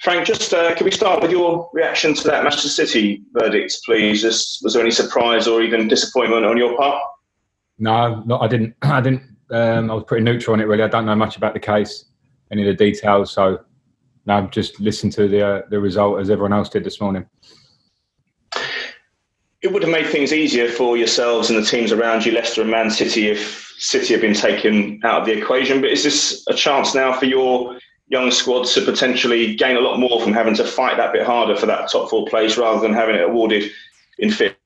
Frank, just can we start with your reaction to that Manchester City verdict, please? Was there any surprise or even disappointment on your part? No, I didn't. I was pretty neutral on it, really. I don't know much about the case, any of the details. So, no, I've just listened to the result as everyone else did this morning. It would have made things easier for yourselves and the teams around you, Leicester and Man City, if City had been taken out of the equation. But is this a chance now for your young squad to potentially gain a lot more from having to fight that bit harder for that top four place rather than having it awarded in fifth?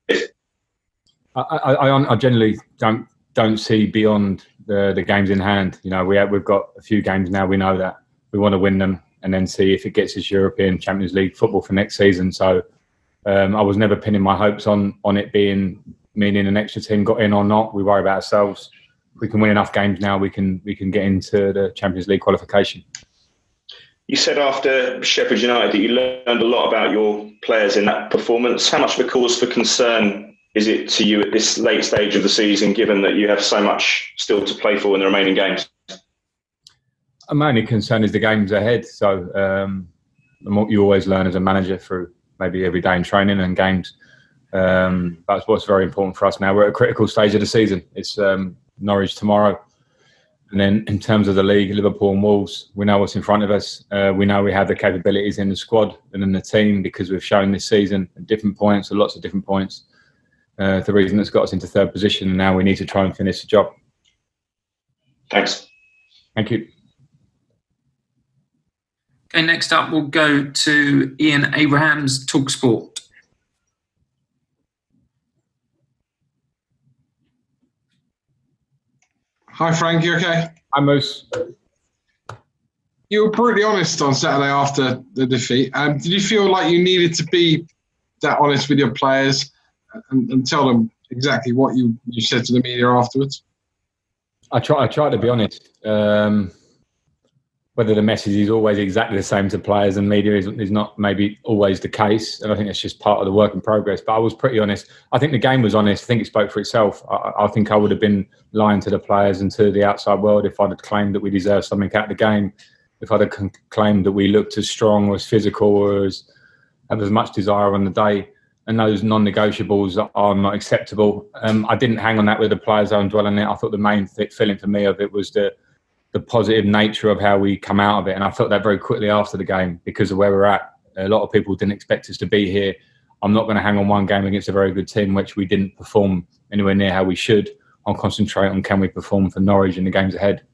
I generally don't see beyond the games in hand. You know, we've got a few games now. We know that we want to win them and then see if it gets us European Champions League football for next season. So I was never pinning my hopes on it being meaning an extra team got in or not. We worry about ourselves. If we can win enough games now, we can get into the Champions League qualification. You said after Sheffield United that you learned a lot about your players in that performance. How much of a cause for concern is it to you at this late stage of the season, given that you have so much still to play for in the remaining games? My only concern is the games ahead. So you always learn as a manager through maybe every day in training and games. That's what's very important for us now. We're at a critical stage of the season. It's Norwich tomorrow. And then in terms of the league, Liverpool and Wolves, we know what's in front of us. We know we have the capabilities in the squad and in the team because we've shown this season at different points, at lots of different points, the reason that's got us into third position. And now we need to try and finish the job. Thanks. Thank you. Okay, next up we'll go to Ian Abrahams, TalkSport. Hi Frank, you okay? Hi Moose. You were brutally honest on Saturday after the defeat. Did you feel like you needed to be that honest with your players and tell them exactly what you said to the media afterwards? I try to be honest. Whether the message is always exactly the same to players and media is not maybe always the case. And I think it's just part of the work in progress. But I was pretty honest. I think the game was honest. I think it spoke for itself. I think I would have been lying to the players and to the outside world if I'd have claimed that we deserved something out of the game. If I'd have claimed that we looked as strong or as physical or had as much desire on the day. And those non-negotiables are not acceptable. I didn't hang on that with the players. I dwell on it. I thought the main feeling for me of it was the positive nature of how we come out of it. And I felt that very quickly after the game because of where we're at. A lot of people didn't expect us to be here. I'm not going to hang on one game against a very good team, which we didn't perform anywhere near how we should. I'll concentrate on can we perform for Norwich in the games ahead.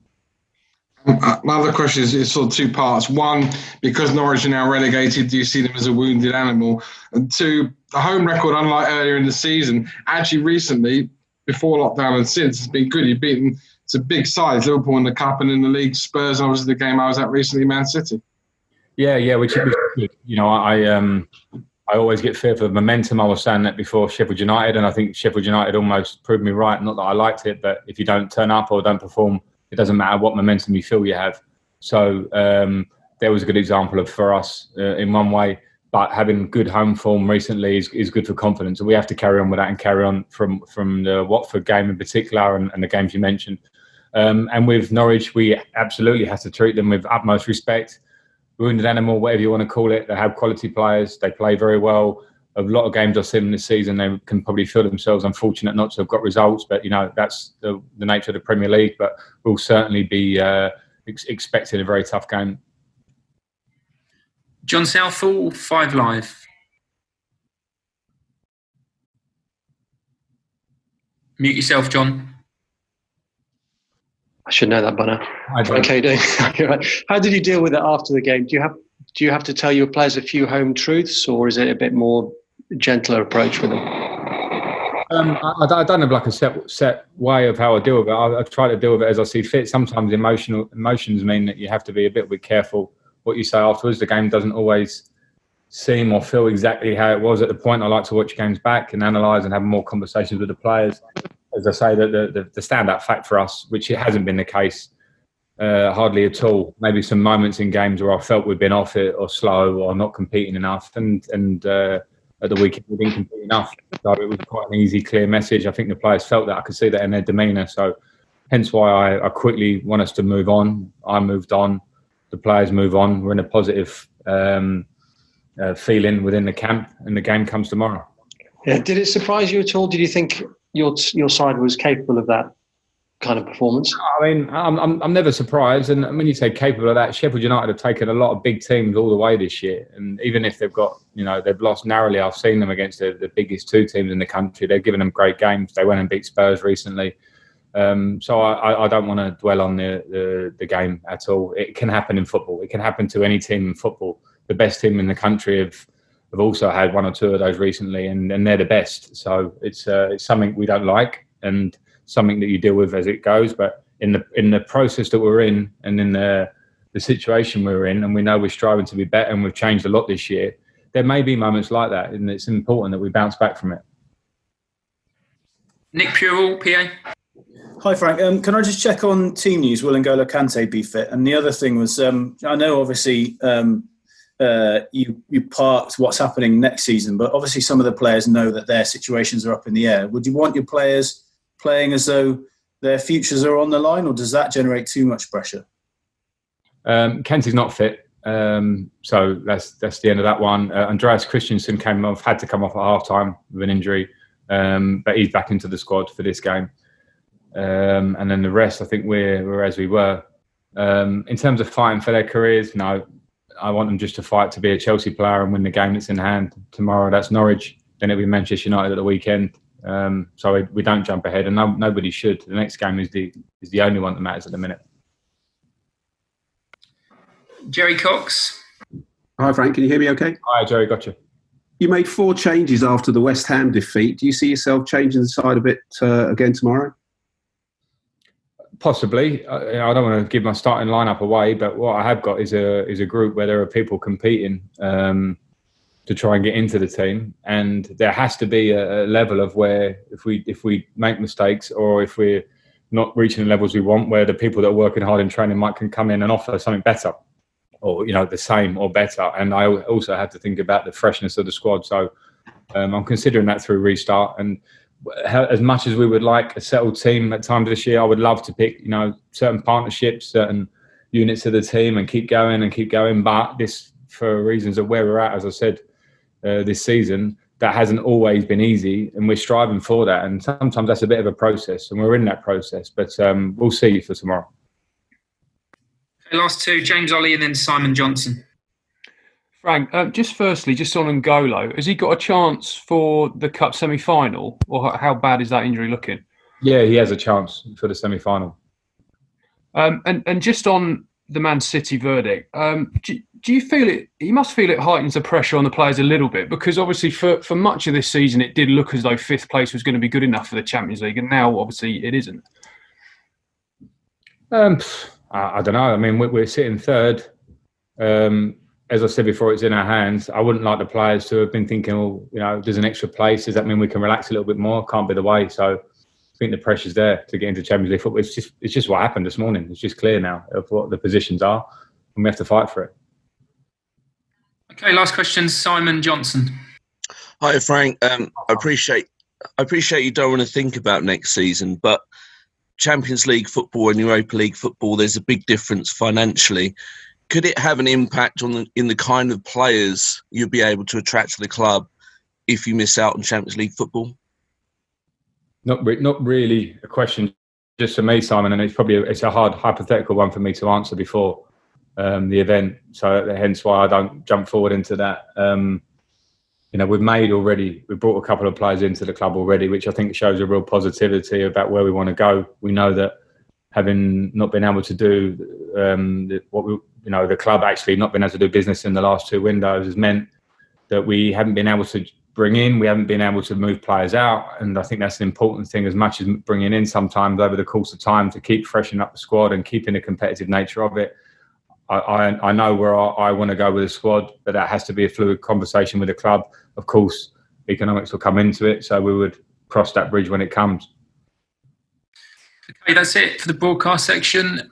My other question is sort of two parts. One, because Norwich are now relegated, do you see them as a wounded animal? And two, the home record, unlike earlier in the season, actually recently, before lockdown and since, has been good. You've beaten some big sides, Liverpool in the Cup and in the league, Spurs, and obviously the game I was at recently, Man City. Yeah, which is good. You know, I always get fear for the momentum. I was saying that before Sheffield United, and I think Sheffield United almost proved me right. Not that I liked it, but if you don't turn up or don't perform, it doesn't matter what momentum you feel you have. So there was a good example for us in one way. But having good home form recently is good for confidence. And we have to carry on with that and carry on from the Watford game in particular and the games you mentioned. And with Norwich, we absolutely have to treat them with utmost respect. Wounded animal, whatever you want to call it. They have quality players. They play very well. A lot of games I've seen this season, they can probably feel themselves unfortunate not to have got results. But, you know, that's the nature of the Premier League. But we'll certainly be expecting a very tough game. John Southall, 5 Live. Mute yourself, John. I should know that by now. Okay, how did you deal with it after the game? Do you have to tell your players a few home truths, or is it a bit more gentler approach with them? I don't have like a set way of how I deal with it. I try to deal with it as I see fit. Sometimes emotions mean that you have to be a bit careful what you say afterwards. The game doesn't always seem or feel exactly how it was at the point. I like to watch games back and analyse and have more conversations with the players. As I say, the stand-up fact for us, which it hasn't been the case hardly at all. Maybe some moments in games where I felt we'd been off it or slow or not competing enough. And at the weekend we didn't compete enough. So it was quite an easy, clear message. I think the players felt that. I could see that in their demeanour. So hence why I quickly want us to move on. I moved on. The players move on. We're in a positive feeling within the camp, and the game comes tomorrow. Yeah. Did it surprise you at all? Did you think your side was capable of that kind of performance? I mean, I'm never surprised, and when you say capable of that, Sheffield United have taken a lot of big teams all the way this year, and even if they've got, they've lost narrowly, I've seen them against the biggest two teams in the country. They've given them great games. They went and beat Spurs recently, so I don't want to dwell on the game at all. It can happen in football. It can happen to any team in football. The best team in the country have also had one or two of those recently, and they're the best. So it's something we don't like, and something that you deal with as it goes. But in the process that we're in, and in the situation we're in, and we know we're striving to be better, and we've changed a lot this year, there may be moments like that, and it's important that we bounce back from it. Nick Purell, PA. Hi Frank, can I just check on team news? Will N'Golo Kante be fit? And the other thing was, I know obviously you parked what's happening next season, but obviously some of the players know that their situations are up in the air. Would you want your players playing as though their futures are on the line, or does that generate too much pressure? Kante's not fit, so that's the end of that one. Andreas Christensen had to come off at half-time with an injury, but he's back into the squad for this game. And then the rest, I think we're as we were. In terms of fighting for their careers, no, I want them just to fight to be a Chelsea player and win the game that's in hand. Tomorrow, that's Norwich. Then it'll be Manchester United at the weekend. So we don't jump ahead, and nobody should. The next game is the only one that matters at the minute. Jerry Cox. Hi Frank, can you hear me okay? Hi Jerry, gotcha. You made 4 changes after the West Ham defeat. Do you see yourself changing the side a bit again tomorrow? Possibly. I don't want to give my starting lineup away, but what I have got is a group where there are people competing to try and get into the team, and there has to be a level of where if we make mistakes, or if we're not reaching the levels we want, where the people that are working hard in training can come in and offer something better, or the same or better. And I also have to think about the freshness of the squad. So I'm considering that through restart. And as much as we would like a settled team at times this year, I would love to pick certain partnerships, certain units of the team, and keep going. But this, for reasons of where we're at, as I said, this season, that hasn't always been easy, and we're striving for that. And sometimes that's a bit of a process, and we're in that process. But we'll see for tomorrow. Okay, last 2, James Ollie and then Simon Johnson. Frank, just firstly, just on N'Golo, has he got a chance for the Cup semi-final, or how bad is that injury looking? Yeah, he has a chance for the semi-final. And just on the Man City verdict, do you feel it? You must feel it heightens the pressure on the players a little bit, because obviously for much of this season it did look as though 5th place was going to be good enough for the Champions League, and now obviously it isn't. I don't know. I mean, we're sitting 3rd. As I said before, it's in our hands. I wouldn't like the players to have been thinking, there's an extra place. Does that mean we can relax a little bit more? Can't be the way. So I think the pressure's there to get into Champions League football. It's just what happened this morning. It's just clear now of what the positions are, and we have to fight for it. Okay, last question, Simon Johnson. Hi Frank. I appreciate you don't want to think about next season, but Champions League football and Europa League football, there's a big difference financially. Could it have an impact in the kind of players you'll be able to attract to the club if you miss out on Champions League football? Not really a question just for me, Simon, and it's a hard hypothetical one for me to answer before the event. So hence why I don't jump forward into that. We've brought a couple of players into the club already, which I think shows a real positivity about where we want to go. We know that having not been able to do the club actually not been able to do business in the last 2 windows has meant that we haven't been able to bring in, we haven't been able to move players out. And I think that's an important thing, as much as bringing in sometimes over the course of time, to keep freshening up the squad and keeping the competitive nature of it. I know where I want to go with the squad, but that has to be a fluid conversation with the club. Of course, economics will come into it, so we would cross that bridge when it comes. Okay, that's it for the broadcast section.